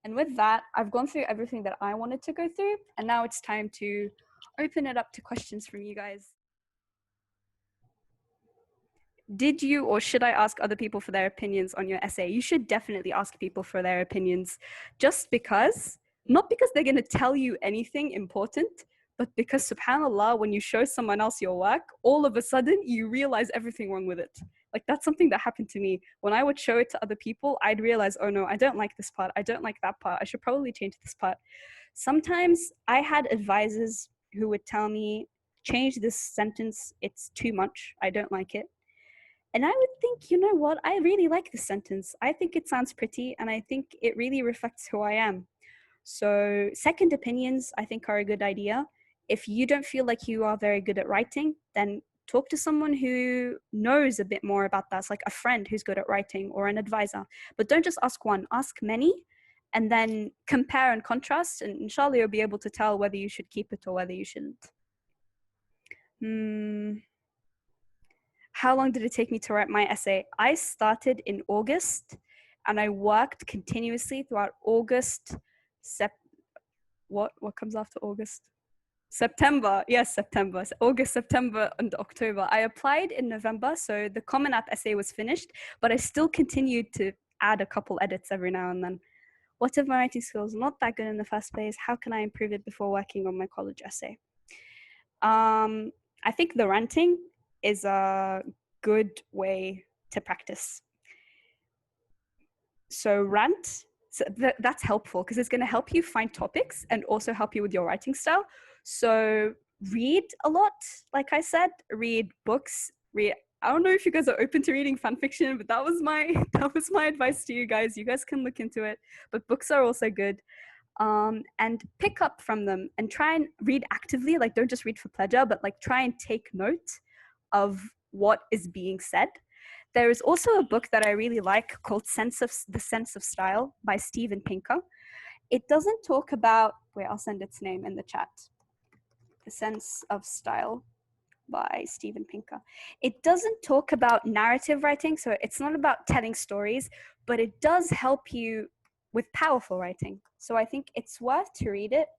And with that, I've gone through everything that I wanted to go through, and now it's time to open it up to questions from you guys. Did you or should I ask other people for their opinions on your essay? You should definitely ask people for their opinions, just because, not because they're going to tell you anything important, but because subhanAllah, when you show someone else your work, all of a sudden you realize everything wrong with it. Like, that's something that happened to me. When I would show it to other people, I'd realize, oh no, I don't like this part. I don't like that part. I should probably change this part. Sometimes I had advisors who would tell me, change this sentence. It's too much. I don't like it. And I would think, you know what? I really like this sentence. I think it sounds pretty, and I think it really reflects who I am. So second opinions, I think, are a good idea. If you don't feel like you are very good at writing, then talk to someone who knows a bit more about that, like a friend who's good at writing or an advisor. But don't just ask one, ask many, and then compare and contrast, and inshallah you'll be able to tell whether you should keep it or whether you shouldn't. How long did it take me to write my essay? I started in August, and I worked continuously throughout August. What comes after August? September. Yes, September. So August, September, and October. I applied in November, so the Common App essay was finished, but I still continued to add a couple edits every now and then. What if my writing skills are not that good in the first place? How can I improve it before working on my college essay? I think the ranting is a good way to practice. So rant, so that's helpful because it's going to help you find topics and also help you with your writing style. So read a lot, like I said, read books, I don't know if you guys are open to reading fan fiction, but that was my advice to you guys. You guys can look into it, but books are also good. And pick up from them and try and read actively. Like, don't just read for pleasure, but like try and take note of what is being said. There is also a book that I really like called The Sense of Style by Steven Pinker. It doesn't talk about, wait, I'll send its name in the chat. The Sense of Style by Steven Pinker. It doesn't talk about narrative writing, so it's not about telling stories, but it does help you with powerful writing. So I think it's worth to read it.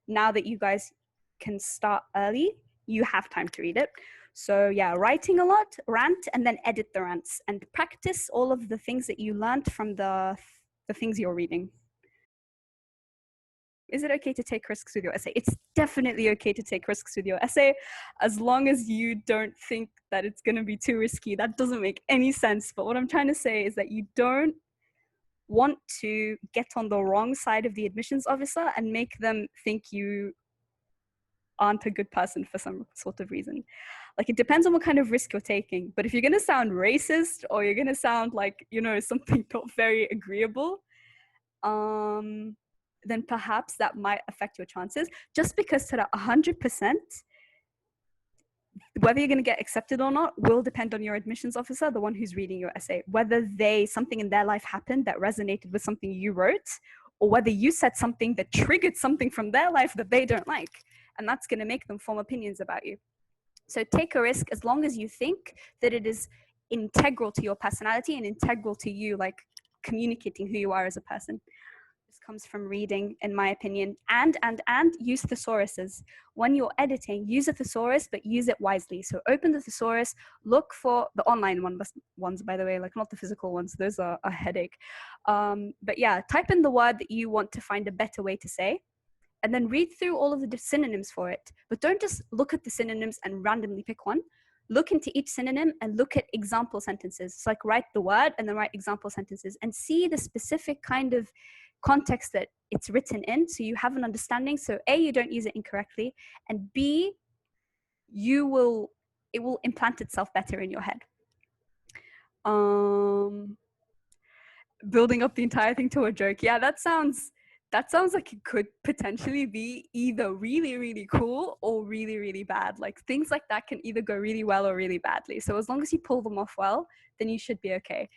Now that you guys can start early, you have time to read it. So yeah, writing a lot, rant, and then edit the rants, and practice all of the things that you learned from the things you're reading. Is it okay to take risks with your essay? It's definitely okay to take risks with your essay, as long as you don't think that it's going to be too risky. That doesn't make any sense. But what I'm trying to say is that you don't want to get on the wrong side of the admissions officer and make them think you aren't a good person for some sort of reason. Like, it depends on what kind of risk you're taking. But if you're going to sound racist, or you're going to sound like, you know, something not very agreeable, then perhaps that might affect your chances. Just because to that 100%, whether you're going to get accepted or not will depend on your admissions officer, the one who's reading your essay. Whether something in their life happened that resonated with something you wrote, or whether you said something that triggered something from their life that they don't like. And that's going to make them form opinions about you. So take a risk as long as you think that it is integral to your personality and integral to you, like communicating who you are as a person. This comes from reading, in my opinion, and use thesauruses. When you're editing, use a thesaurus, but use it wisely. So open the thesaurus, look for the online ones, by the way, like not the physical ones. Those are a headache. But yeah, type in the word that you want to find a better way to say, and then read through all of the synonyms for it. But don't just look at the synonyms and randomly pick one. Look into each synonym and look at example sentences. It's like write the word and then write example sentences and see the specific kind of context that it's written in, so you have an understanding. So A, you don't use it incorrectly, and B, it will implant itself better in your head. Building up the entire thing to a joke. Yeah, that sounds like it could potentially be either really, really cool or really, really bad. Like, things like that can either go really well or really badly. So as long as you pull them off well, then you should be okay.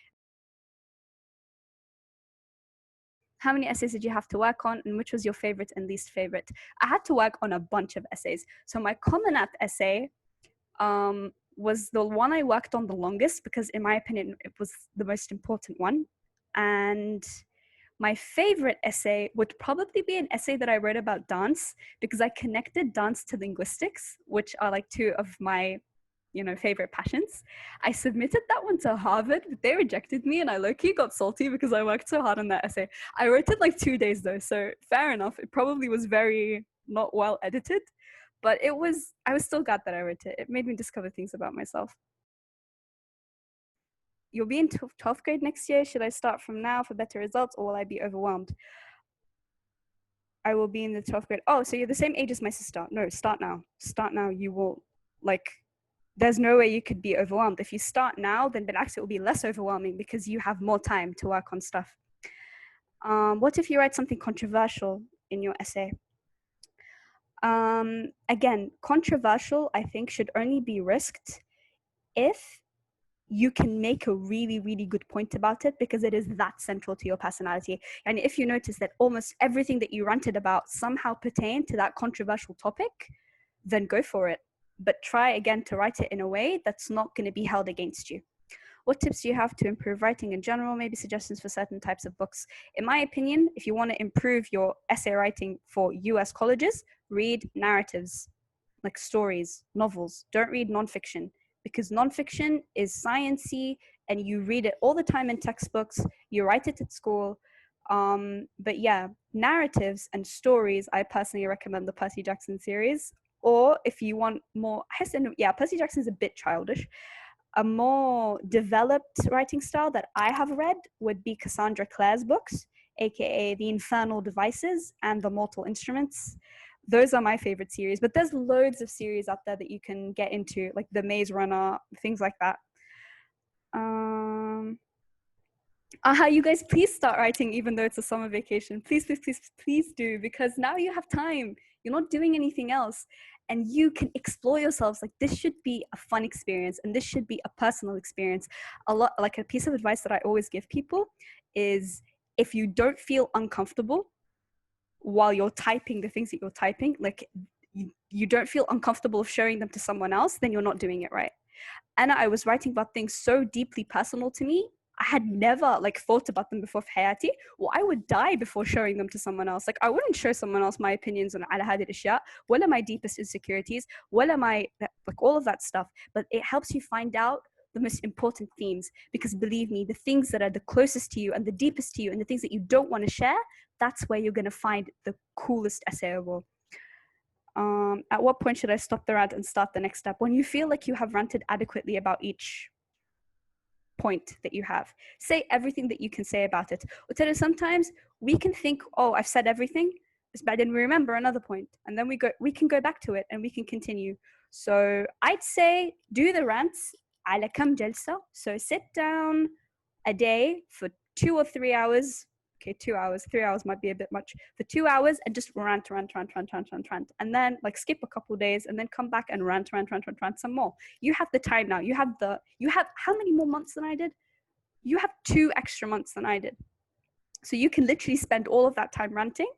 How many essays did you have to work on, and which was your favorite and least favorite? I had to work on a bunch of essays. So my Common App essay was the one I worked on the longest because, in my opinion, it was the most important one. And My favorite essay would probably be an essay that I wrote about dance, because I connected dance to linguistics, which are like two of my, favorite passions. I submitted that one to Harvard, but they rejected me, and I low-key got salty because I worked so hard on that essay. I wrote it like 2 days though, so fair enough. It probably was very not well edited, but I was still glad that I wrote it. It made me discover things about myself. You'll be in 12th grade next year. Should I start from now for better results, or will I be overwhelmed? I will be in the 12th grade. Oh, so you're the same age as my sister. No, start now. Start now. You will, there's no way you could be overwhelmed. If you start now, then actually it will be less overwhelming because you have more time to work on stuff. What if you write something controversial in your essay? Again, controversial, I think, should only be risked if you can make a really, really good point about it, because it is that central to your personality. And if you notice that almost everything that you ranted about somehow pertained to that controversial topic, then go for it. But try again to write it in a way that's not going to be held against you. What tips do you have to improve writing in general? Maybe suggestions for certain types of books. In my opinion, if you want to improve your essay writing for US colleges, read narratives, like stories, novels. Don't read nonfiction, because nonfiction is sciencey and you read it all the time in textbooks, you write it at school. But yeah, narratives and stories, I personally recommend the Percy Jackson series. Or if you want more, Percy Jackson is a bit childish. A more developed writing style that I have read would be Cassandra Clare's books, aka The Infernal Devices and The Mortal Instruments. Those are my favorite series, but there's loads of series out there that you can get into, like The Maze Runner, things like that. You guys, please start writing, even though it's a summer vacation. Please, please, please, please do, because now you have time. You're not doing anything else, and you can explore yourselves. Like, this should be a fun experience, and this should be a personal experience. A piece of advice that I always give people is, if you don't feel uncomfortable while you're typing the things that you're typing, like you don't feel uncomfortable of showing them to someone else, then you're not doing it right. And I was writing about things so deeply personal to me, I had never thought about them before في حياتي. Well, I would die before showing them to someone else. Like, I wouldn't show someone else my opinions on على هذه الأشياء, ولا my deepest insecurities, ولا my, all of that stuff. But it helps you find out the most important themes, because believe me, the things that are the closest to you and the deepest to you and the things that you don't want to share, that's where you're going to find the coolest essayable. At what point should I stop the rant and start the next step? When you feel like you have ranted adequately about each point that you have. Say everything that you can say about it. Or sometimes we can think, oh, I've said everything, but then we remember another point, and then we can go back to it and we can continue. So I'd say do the rants على كم جلسة. So sit down a day for 2 or 3 hours. Okay, 2 hours. 3 hours might be a bit much. For 2 hours and just rant. And then skip a couple of days and then come back and rant some more. You have the time now. You have how many more months than I did? You have 2 extra months than I did. So you can literally spend all of that time ranting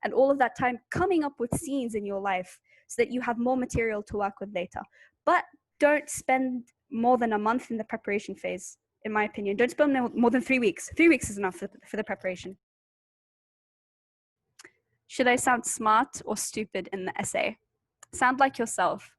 and all of that time coming up with scenes in your life so that you have more material to work with later. But don't spend more than a month in the preparation phase. In my opinion, don't spend more than 3 weeks. 3 weeks is enough for the preparation. Should I sound smart or stupid in the essay? Sound like yourself.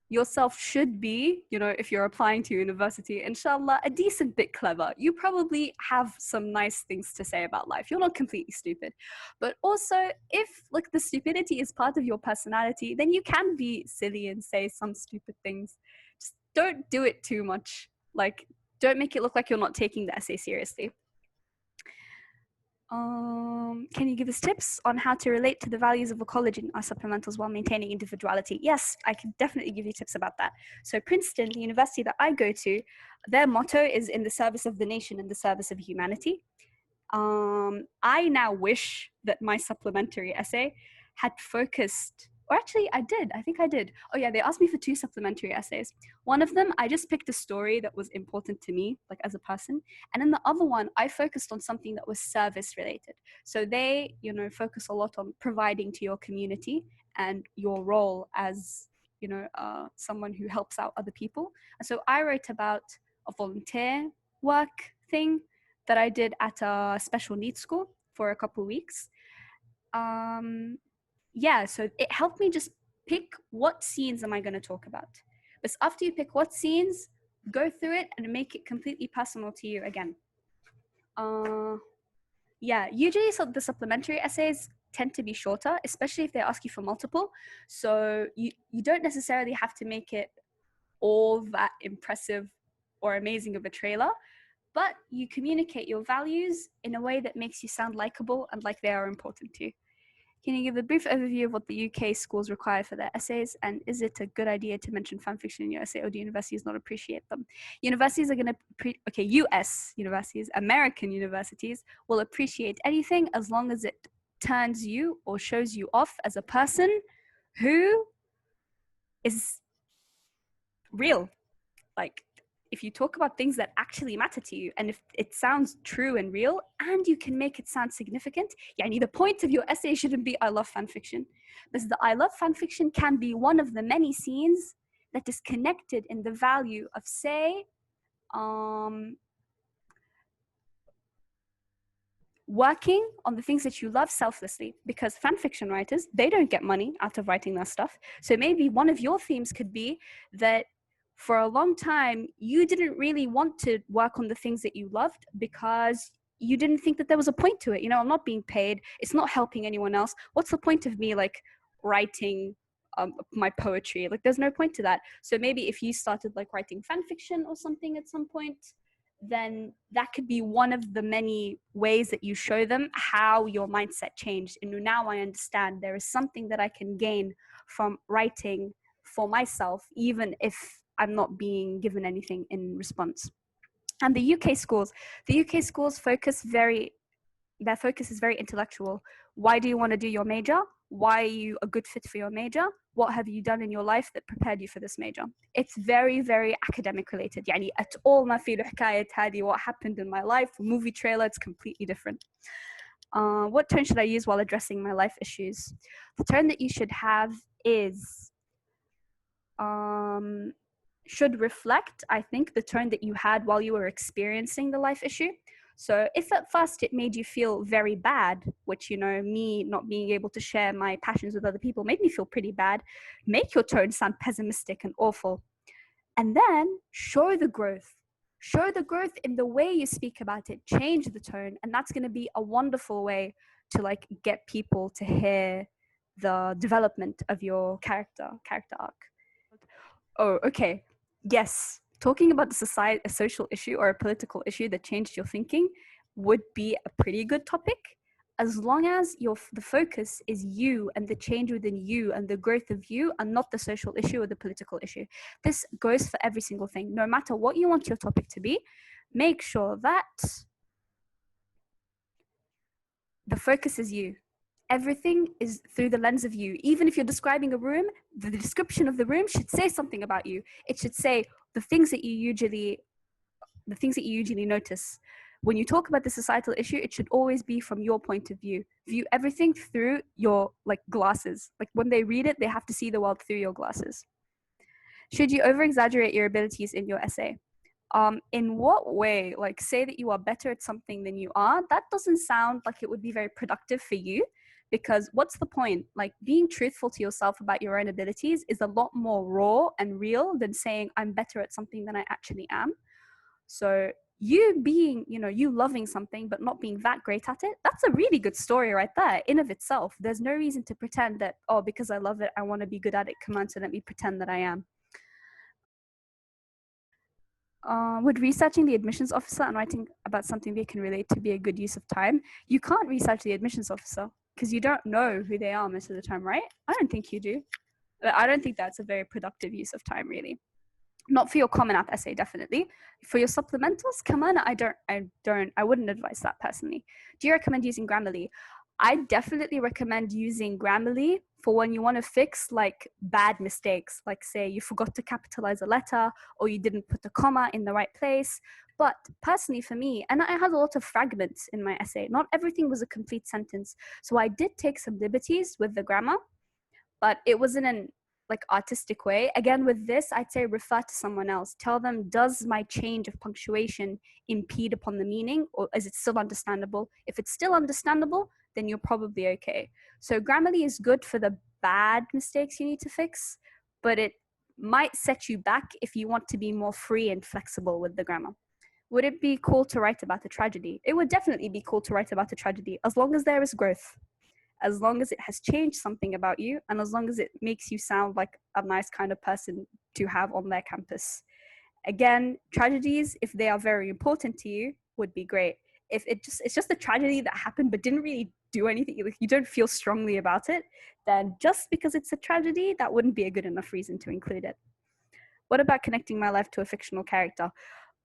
Yourself should be, if you're applying to university, inshallah, a decent bit clever. You probably have some nice things to say about life. You're not completely stupid. But also, if the stupidity is part of your personality, then you can be silly and say some stupid things. Just don't do it too much. Don't make it look like you're not taking the essay seriously. Can you give us tips on how to relate to the values of a college in our supplementals while maintaining individuality? Yes, I can definitely give you tips about that. So Princeton, the university that I go to, their motto is in the service of the nation, in the service of humanity. I now wish that my supplementary essay had focused, or actually I think I did. Oh yeah, they asked me for 2 supplementary essays. One of them, I just picked a story that was important to me, as a person. And then the other one, I focused on something that was service related. So they, focus a lot on providing to your community and your role as, someone who helps out other people. And so I wrote about a volunteer work thing that I did at a special needs school. for a couple weeks. Yeah, so it helped me just pick what scenes am I going to talk about. But after you pick what scenes, go through it and make it completely personal to you again. Yeah, usually the supplementary essays tend to be shorter, especially if they ask you for multiple. So you don't necessarily have to make it all that impressive or amazing of a trailer, but you communicate your values in a way that makes you sound likable and like they are important to you. Can you give a brief overview of what the UK schools require for their essays? And is it a good idea to mention fan fiction in your essay, or do universities not appreciate them? Universities are going to, US universities, American universities will appreciate anything as long as it turns you or shows you off as a person who is real. Like, if you talk about things that actually matter to you, and if it sounds true and real, and you can make it sound significant, the point of your essay shouldn't be I love fan fiction. Because the I love fan fiction can be one of the many scenes that is connected in the value of, say, working on the things that you love selflessly, because fan fiction writers, they don't get money out of writing their stuff. So maybe one of your themes could be that for a long time, you didn't really want to work on the things that you loved because you didn't think that there was a point to it. I'm not being paid. It's not helping anyone else. What's the point of me writing my poetry? There's no point to that. So maybe if you started writing fan fiction or something at some point, then that could be one of the many ways that you show them how your mindset changed. And now I understand there is something that I can gain from writing for myself, even if I'm not being given anything in response. And the UK schools their focus is very intellectual. Why do you want to do your major? Why are you a good fit for your major? What have you done in your life that prepared you for this major? It's very, very academic related. at all ما في له حكاية هذه what happened in my life, movie trailer, it's completely different. What tone should I use while addressing my life issues? The tone that you should have is should reflect, I think, the tone that you had while you were experiencing the life issue. So if at first it made you feel very bad, which, me not being able to share my passions with other people made me feel pretty bad, make your tone sound pessimistic and awful. And then show the growth. Show the growth in the way you speak about it. Change the tone. And that's going to be a wonderful way to get people to hear the development of your character arc. Oh, okay. Yes. Talking about a social issue or a political issue that changed your thinking would be a pretty good topic, as long as the focus is you and the change within you and the growth of you, and not the social issue or the political issue. This goes for every single thing. No matter what you want your topic to be, make sure that the focus is you. Everything is through the lens of you. Even if you're describing a room, the description of the room should say something about you. It should say the things that you usually notice. When you talk about the societal issue, it should always be from your point of view. View everything through your glasses. When they read it, they have to see the world through your glasses. Should you over-exaggerate your abilities in your essay? In what way? Say that you are better at something than you are. That doesn't sound like it would be very productive for you, because what's the point? Being truthful to yourself about your own abilities is a lot more raw and real than saying I'm better at something than I actually am. So you being, you loving something but not being that great at it, that's a really good story right there in of itself. There's no reason to pretend that, because I love it, I want to be good at it, come on, so let me pretend that I am. Would researching the admissions officer and writing about something they can relate to be a good use of time? You can't research the admissions officer because you don't know who they are most of the time, right? I don't think you do. But I don't think that's a very productive use of time, really. Not for your Common App essay, definitely. For your supplementals, come on, I wouldn't advise that personally. Do you recommend using Grammarly? I definitely recommend using Grammarly for when you want to fix bad mistakes, say you forgot to capitalize a letter or you didn't put a comma in the right place. But personally for me, and I had a lot of fragments in my essay, not everything was a complete sentence. So I did take some liberties with the grammar, but it wasn't like artistic way. Again, with this, I'd say refer to someone else. Tell them, does my change of punctuation impede upon the meaning, or is it still understandable? If it's still understandable, then you're probably okay. So Grammarly is good for the bad mistakes you need to fix, but it might set you back if you want to be more free and flexible with the grammar. Would it be cool to write about a tragedy? It would definitely be cool to write about a tragedy, as long as there is growth, as long as it has changed something about you, and as long as it makes you sound like a nice kind of person to have on their campus. Again, tragedies, if they are very important to you, would be great. If it's just a tragedy that happened but didn't really do anything, like you don't feel strongly about it, then just because it's a tragedy, that wouldn't be a good enough reason to include it. What about connecting my life to a fictional character?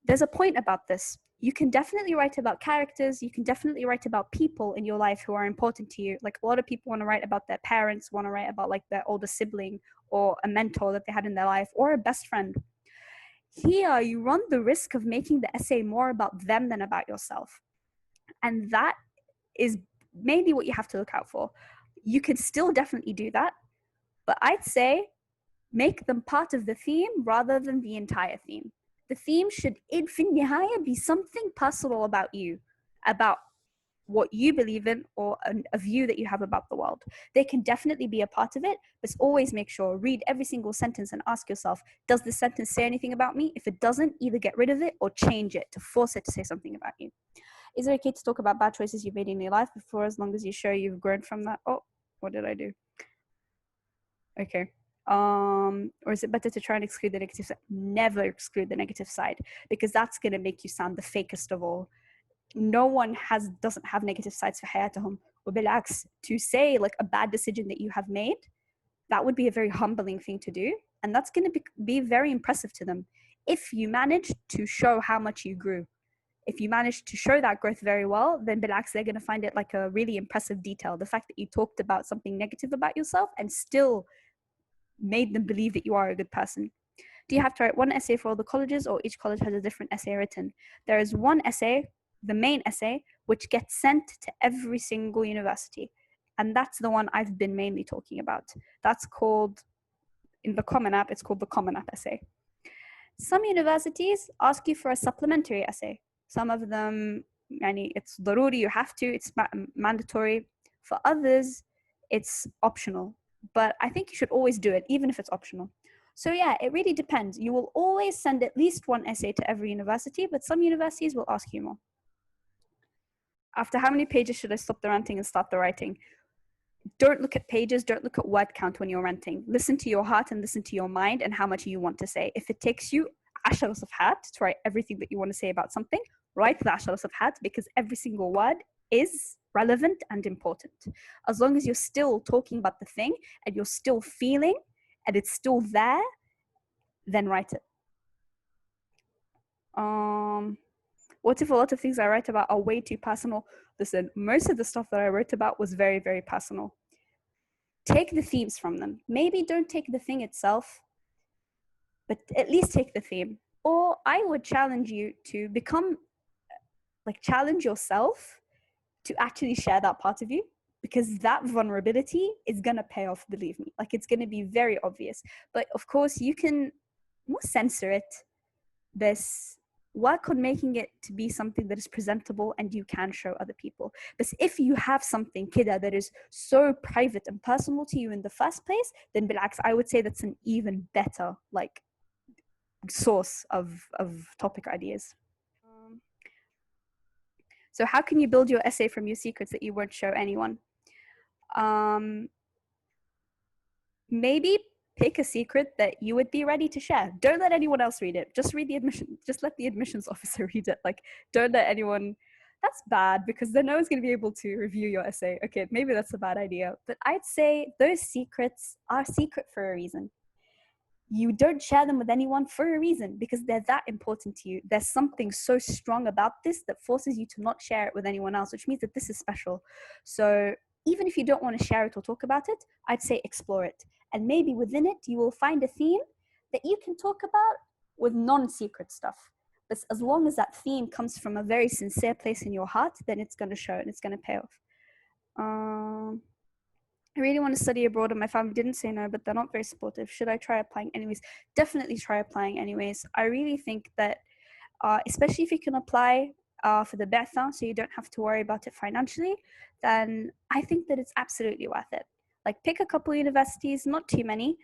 There's a point about this. You can definitely write about characters. You can definitely write about people in your life who are important to you. Like a lot of people want to write about their parents, want to write about like their older sibling or a mentor that they had in their life or a best friend. Here, you run the risk of making the essay more about them than about yourself. And that is maybe what you have to look out for. You can still definitely do that, but I'd say make them part of the theme rather than the entire theme. The theme should, in النهاية, be something personal about you, about what you believe in or a view that you have about the world. They can definitely be a part of it, but always make sure, read every single sentence and ask yourself, does this sentence say anything about me? If it doesn't, either get rid of it or change it to force it to say something about you. Is it okay to talk about bad choices you've made in your life before, as long as you show you've grown from that? Oh, what did I do? Okay. Or is it better to try and exclude the negative side? Never exclude the negative side, because that's going to make you sound the fakest of all. No one doesn't have negative sides for حياتهم. وبالعكس, to say like a bad decision that you have made, that would be a very humbling thing to do, and that's going to be very impressive to them if you manage to show how much you grew. If you manage to show that growth very well, then بالعكس, they're going to find it like a really impressive detail. The fact that you talked about something negative about yourself and still made them believe that you are a good person. Do you have to write one essay for all the colleges, or each college has a different essay written? There is one essay, the main essay, which gets sent to every single university. And that's the one I've been mainly talking about. That's called, in the Common App, it's called the Common App essay. Some universities ask you for a supplementary essay. Some of them, it's ضروري, you have to, it's mandatory. For others, it's optional. But I think you should always do it, even if it's optional. So yeah, it really depends. You will always send at least one essay to every university, but some universities will ask you more. After how many pages should I stop the ranting and start the writing? Don't look at pages, don't look at word count when you're ranting. Listen to your heart and listen to your mind and how much you want to say. If it takes you 10 صفحات to write everything that you want to say about something, write the 10 صفحات, because every single word is relevant and important. As long as you're still talking about the thing and you're still feeling and it's still there, then write it. What if a lot of things I write about are way too personal? Listen, most of the stuff that I wrote about was very, very personal. Take the themes from them. Maybe don't take the thing itself, but at least take the theme. Or I would challenge you to challenge yourself to actually share that part of you, because that vulnerability is going to pay off, believe me. Like, it's going to be very obvious. But of course, you can more censor it. Work on making it to be something that is presentable and you can show other people. But if you have something kida that is so private and personal to you in the first place, then بالعكس, I would say that's an even better source of topic ideas. So how can you build your essay from your secrets that you won't show anyone? Maybe pick a secret that you would be ready to share. Don't let anyone else read it. Just let the admissions officer read it. Don't let anyone. That's bad, because then no one's going to be able to review your essay. Okay, maybe that's a bad idea. But I'd say those secrets are secret for a reason. You don't share them with anyone for a reason, because they're that important to you. There's something so strong about this that forces you to not share it with anyone else, which means that this is special. So even if you don't want to share it or talk about it, I'd say explore it. And maybe within it, you will find a theme that you can talk about with non-secret stuff. But as long as that theme comes from a very sincere place in your heart, then it's going to show and it's going to pay off. I really want to study abroad, and my family didn't say no, but they're not very supportive. Should I try applying anyways? Definitely try applying anyways. I really think that, especially if you can apply for the Betha, so you don't have to worry about it financially, then I think that it's absolutely worth it. Like, pick a couple universities, not too many,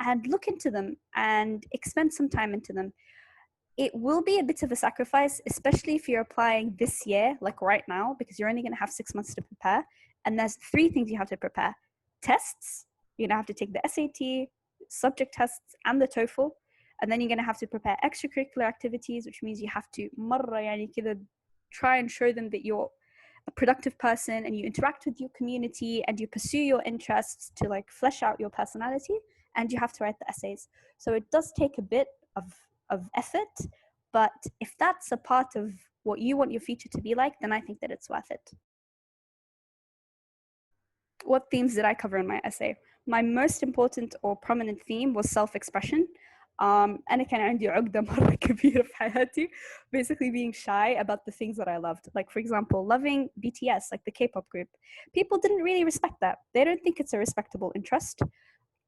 and look into them and expend some time into them. It will be a bit of a sacrifice, especially if you're applying this year, like right now, because you're only going to have 6 months to prepare. And there's 3 things you have to prepare: tests, you're going to have to take the SAT, subject tests, and the TOEFL. And then you're going to have to prepare extracurricular activities, which means you have to try and show them that you're a productive person and you interact with your community and you pursue your interests to like flesh out your personality, and you have to write the essays. So it does take a bit of effort, but if that's a part of what you want your future to be like, then I think that it's worth it. What themes did I cover in my essay? My most important or prominent theme was self-expression. أنا كان عندي عقدة مرة كبيرة في حياتي, basically being shy about the things that I loved. Like, for example, loving BTS, like the K-pop group. People didn't really respect that. They don't think it's a respectable interest.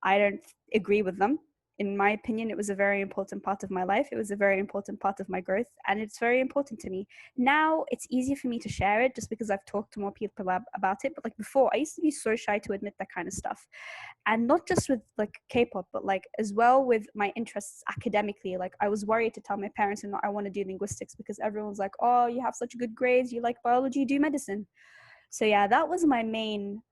I don't agree with them. In my opinion, it was a very important part of my life. It was a very important part of my growth, and it's very important to me. Now, it's easy for me to share it just because I've talked to more people about it. But like before, I used to be so shy to admit that kind of stuff. And not just with like K-pop, but like as well with my interests academically. Like, I was worried to tell my parents, I want to do linguistics, because everyone's like, oh, you have such good grades, you like biology, do medicine. So yeah, that was my main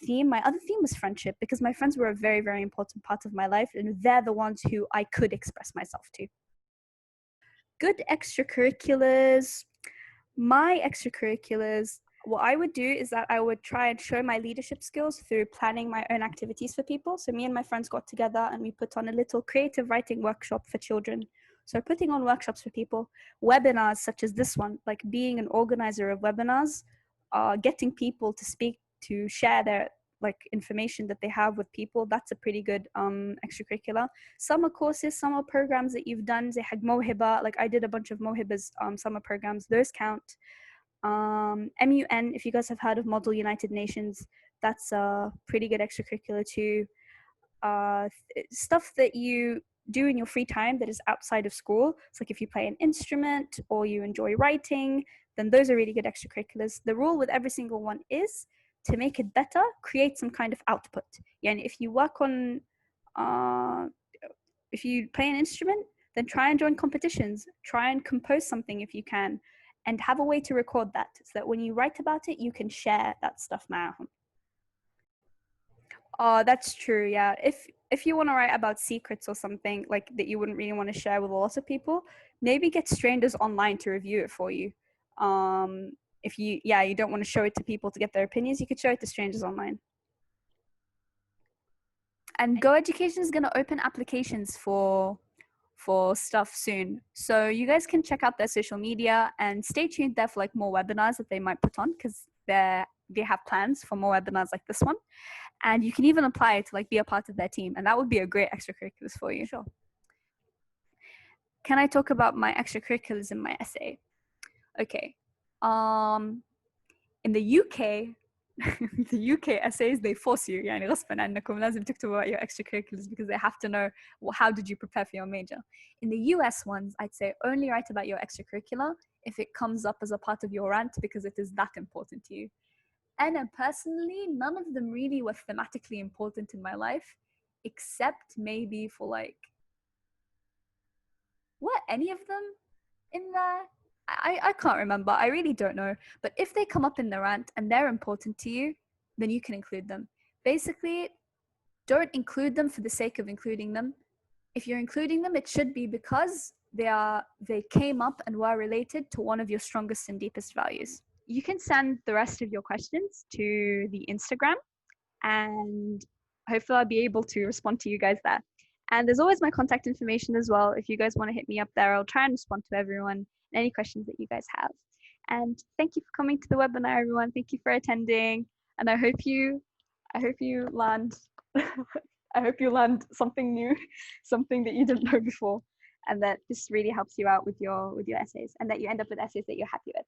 theme. My other theme was friendship, because my friends were a very, very important part of my life, and they're the ones who I could express myself to. Good extracurriculars. My extracurriculars, what I would do is that I would try and show my leadership skills through planning my own activities for people. So me and my friends got together and we put on a little creative writing workshop for children. So putting on workshops for people, webinars such as this one, like being an organizer of webinars, getting people to speak, to share their like information that they have with people. That's a pretty good extracurricular. Summer courses, summer programs that you've done, they had mohiba, like I did a bunch of mohibas summer programs, those count. MUN, if you guys have heard of Model United Nations, that's a pretty good extracurricular too. Stuff that you do in your free time that is outside of school. It's like if you play an instrument or you enjoy writing, then those are really good extracurriculars. The rule with every single one is to make it better, create some kind of output. Yeah, and if you work on, if you play an instrument, then try and join competitions. Try and compose something if you can, and have a way to record that so that when you write about it, you can share that stuff now. Oh, that's true. Yeah. If you want to write about secrets or something like that you wouldn't really want to share with a lot of people, maybe get strangers online to review it for you. If you don't want to show it to people to get their opinions, you could show it to strangers online. And Go Education is going to open applications for stuff soon, so you guys can check out their social media and stay tuned there for like more webinars that they might put on, because they have plans for more webinars like this one. And you can even apply to like be a part of their team, and that would be a great extracurriculars for you. Sure. Can I talk about my extracurriculars in my essay? Okay. In the UK, the UK essays, they force you, يعني غصبا عنكم لازم تكتبوا your extracurriculars, because they have to know, well, how did you prepare for your major. In the US ones, I'd say only write about your extracurricular if it comes up as a part of your rant, because it is that important to you. And personally, none of them really were thematically important in my life, except maybe for like, were any of them in there? I can't remember. I really don't know. But if they come up in the rant and they're important to you, then you can include them. Basically, don't include them for the sake of including them. If you're including them, it should be because they came up and were related to one of your strongest and deepest values. You can send the rest of your questions to the Instagram, and hopefully I'll be able to respond to you guys there. And there's always my contact information as well. If you guys want to hit me up there, I'll try and respond to everyone and any questions that you guys have. And thank you for coming to the webinar, everyone. Thank you for attending. And I hope you learned I hope you learned something new, something that you didn't know before, and that this really helps you out with your essays, and that you end up with essays that you're happy with.